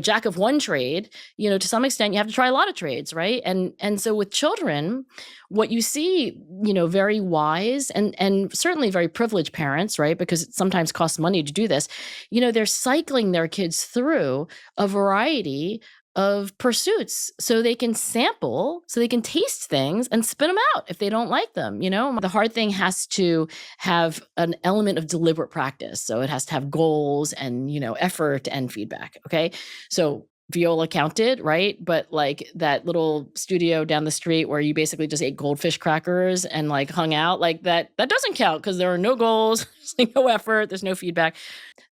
jack of one trade, to some extent you have to try a lot of trades, right? And so with children, what you see, very wise and certainly very privileged parents, right? Because it sometimes costs money to do this, they're cycling their kids through a variety of pursuits so they can sample, so they can taste things and spit them out if they don't like them. The hard thing has to have an element of deliberate practice. So it has to have goals and, effort and feedback. Okay. So Viola counted, right? But like that little studio down the street where you basically just ate goldfish crackers and like hung out, like that doesn't count because there are no goals, there's no effort, there's no feedback.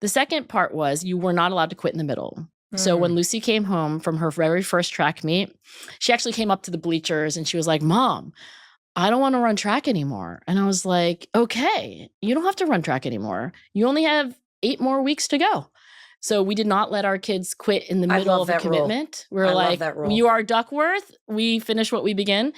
The second part was you were not allowed to quit in the middle. So when Lucy came home from her very first track meet, she actually came up to the bleachers and she was like, "Mom, I don't want to run track anymore." And I was like, "Okay, you don't have to run track anymore. You only have 8 more weeks to go." So we did not let our kids quit in the middle of a commitment. We're like, "You are Duckworth. We finish what we begin."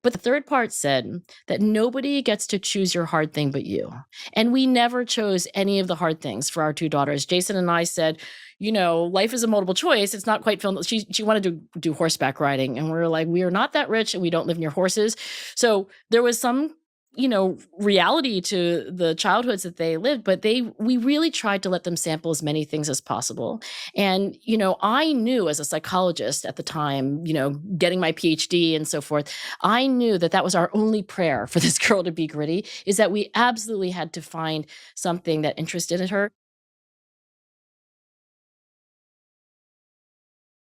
But the third part said that nobody gets to choose your hard thing but you. And we never chose any of the hard things for our 2 daughters. Jason and I said, life is a multiple choice. It's not quite film. She wanted to do horseback riding. And we were like, we are not that rich and we don't live near horses. So there was some, reality to the childhoods that they lived, but we really tried to let them sample as many things as possible. And, I knew as a psychologist at the time, getting my PhD and so forth, I knew that was our only prayer for this girl to be gritty, is that we absolutely had to find something that interested her.